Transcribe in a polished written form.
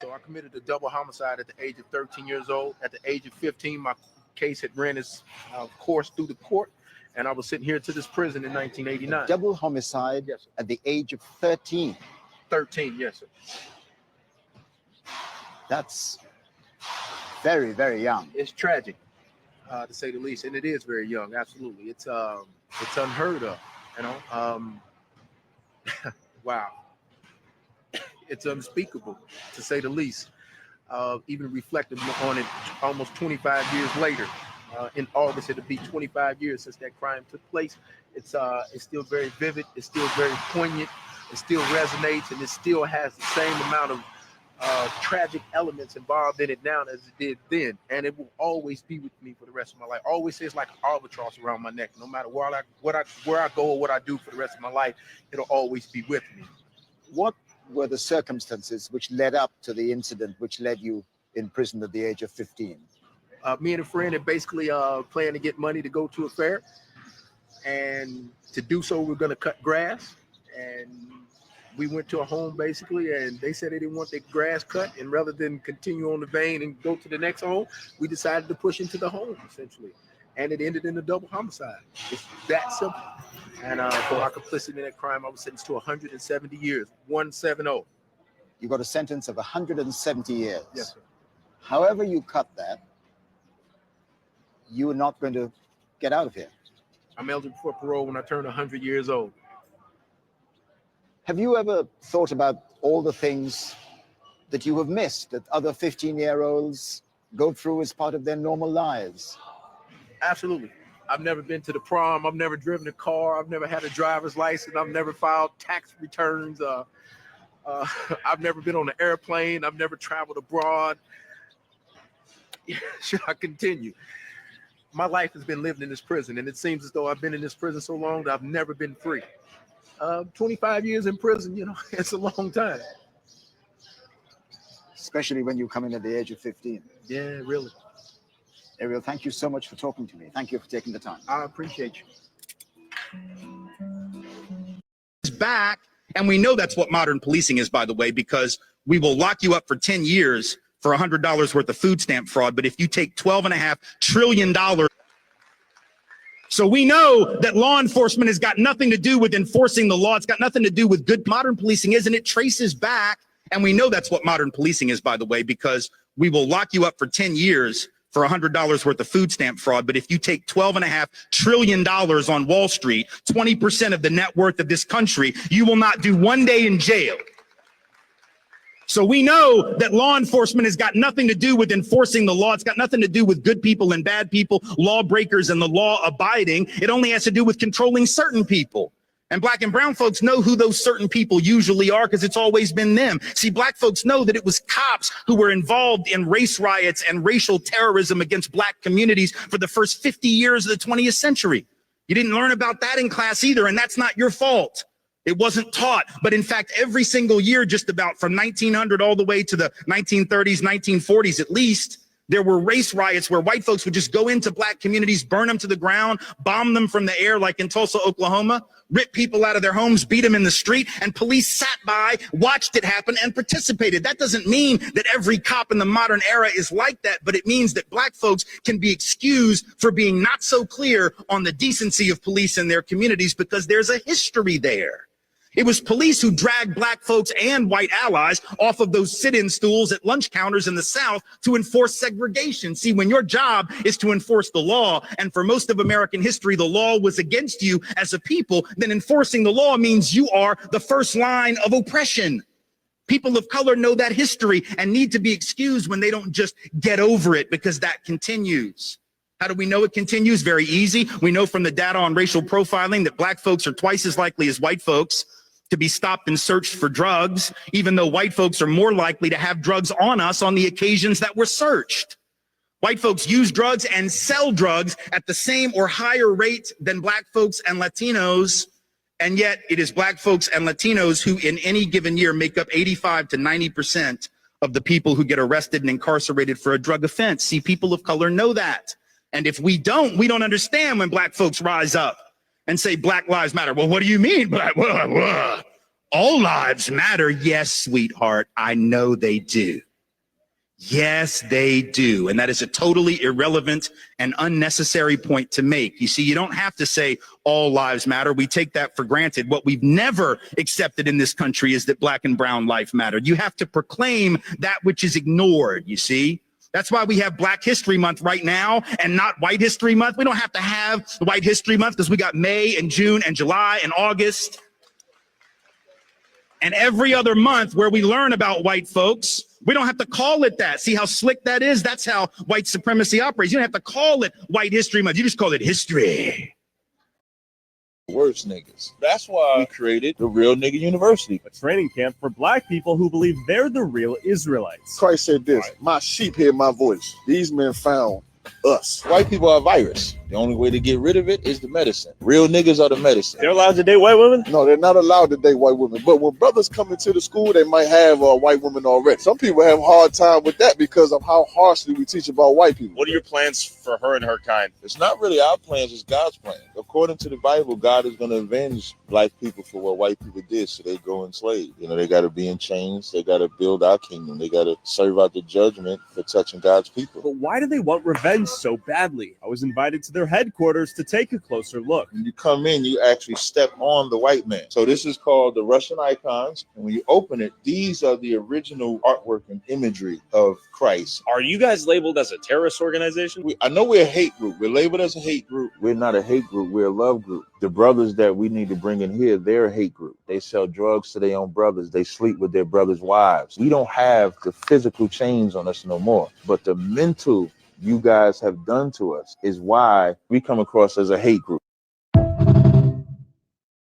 So I committed a double homicide at the age of 13 years old. At the age of 15, my case had ran its course through the court, and I was sitting here to this prison in 1989. Double homicide, yes, at the age of 13. 13, yes, sir. That's very, very young. It's tragic, to say the least, and it is very young. Absolutely, it's unheard of. You know, wow. It's unspeakable, to say the least. Even reflecting on it almost 25 years later. In August, it'll be 25 years since that crime took place. It's still very vivid. It's still very poignant. It still resonates, and it still has the same amount of tragic elements involved in it now as it did then. And it will always be with me for the rest of my life. I always say it's like an albatross around my neck. No matter where I go or what I do for the rest of my life, it'll always be with me. What were the circumstances which led up to the incident which led you in prison at the age of 15? Me and a friend had basically planned to get money to go to a fair, and to do so we're going to cut grass, and we went to a home basically, and they said they didn't want their grass cut, and rather than continue on the vein and go to the next home, we decided to push into the home essentially, and it ended in a double homicide. It's that simple. And for my complicity in that crime, I was sentenced to 170 years, 170. You got a sentence of 170 years. Yes, sir. However you cut that, you are not going to get out of here. I'm eligible for parole when I turn 100 years old. Have you ever thought about all the things that you have missed that other 15-year-olds go through as part of their normal lives? Absolutely. I've never been to the prom. I've never driven a car. I've never had a driver's license. I've never filed tax returns. I've never been on an airplane. I've never traveled abroad. Should I continue? My life has been lived in this prison, and it seems as though I've been in this prison so long that I've never been free. 25 years in prison, you know, it's a long time. Especially when you come in at the age of 15. Yeah, really. Ariel, thank you so much for talking to me. Thank you for taking the time. I appreciate you. It's back, and we know that's what modern policing is, by the way, because we will lock you up for 10 years for $100 worth of food stamp fraud, but if you take $12.5 trillion. So we know that law enforcement has got nothing to do with enforcing the law. It's got nothing to do with good modern policing is, and it traces back, and we know that's what modern policing is, by the way, because we will lock you up for 10 years for $100 worth of food stamp fraud. But if you take $12.5 trillion on Wall Street, 20% of the net worth of this country, you will not do 1 day in jail. So we know that law enforcement has got nothing to do with enforcing the law. It's got nothing to do with good people and bad people, lawbreakers and the law abiding. It only has to do with controlling certain people. And black and brown folks know who those certain people usually are because it's always been them. See, black folks know that it was cops who were involved in race riots and racial terrorism against black communities for the first 50 years of the 20th century. You didn't learn about that in class either, and that's not your fault. It wasn't taught. But in fact, every single year, just about from 1900 all the way to the 1930s, 1940s at least, there were race riots where white folks would just go into black communities, burn them to the ground, bomb them from the air like in Tulsa, Oklahoma, rip people out of their homes, beat them in the street, and police sat by, watched it happen, and participated. That doesn't mean that every cop in the modern era is like that, but it means that black folks can be excused for being not so clear on the decency of police in their communities because there's a history there. It was police who dragged black folks and white allies off of those sit-in stools at lunch counters in the South to enforce segregation. See, when your job is to enforce the law, and for most of American history, the law was against you as a people, then enforcing the law means you are the first line of oppression. People of color know that history and need to be excused when they don't just get over it because that continues. How do we know it continues? Very easy. We know from the data on racial profiling that black folks are twice as likely as white folks to be stopped and searched for drugs, even though white folks are more likely to have drugs on us on the occasions that we're searched. White folks use drugs and sell drugs at the same or higher rate than black folks and Latinos, and yet it is black folks and Latinos who in any given year make up 85 to 90% of the people who get arrested and incarcerated for a drug offense. See, people of color know that. And if we don't understand when black folks rise up and say Black Lives Matter. Well, what do you mean? All lives matter. Yes, sweetheart, I know they do. Yes, they do. And that is a totally irrelevant and unnecessary point to make. You see, you don't have to say all lives matter. We take that for granted. What we've never accepted in this country is that black and brown life matter. You have to proclaim that which is ignored, you see. That's why we have Black History Month right now and not White History Month. We don't have to have White History Month because we got May and June and July and August. And every other month where we learn about white folks, we don't have to call it that. See how slick that is? That's how white supremacy operates. You don't have to call it White History Month. You just call it history. Worse niggas. That's why we created the Real Nigga University. A training camp for black people who believe they're the real Israelites. Christ said this, my sheep hear my voice. These men found us. White people are a virus. The only way to get rid of it is the medicine. Real niggas are the medicine. They're allowed to date white women? No, they're not allowed to date white women. But when brothers come into the school, they might have a white woman already. Some people have a hard time with that because of how harshly we teach about white people. What are your plans for her and her kind? It's not really our plans, it's God's plan. According to the Bible, God is going to avenge black people for what white people did, so they go enslaved. You know, they got to be in chains. They got to build our kingdom. They got to serve out the judgment for touching God's people. But why do they want revenge so badly? I was invited to their headquarters to take a closer look. When you come in, you actually step on the white man. So this is called the Russian icons. And when you open it, these are the original artwork and imagery of Christ. Are you guys labeled as a terrorist organization? I know we're a hate group. We're labeled as a hate group. We're not a hate group. We're a love group. The brothers that we need to bring in here, they're a hate group. They sell drugs to their own brothers. They sleep with their brothers' wives. We don't have the physical chains on us no more, but the mental you guys have done to us is why we come across as a hate group.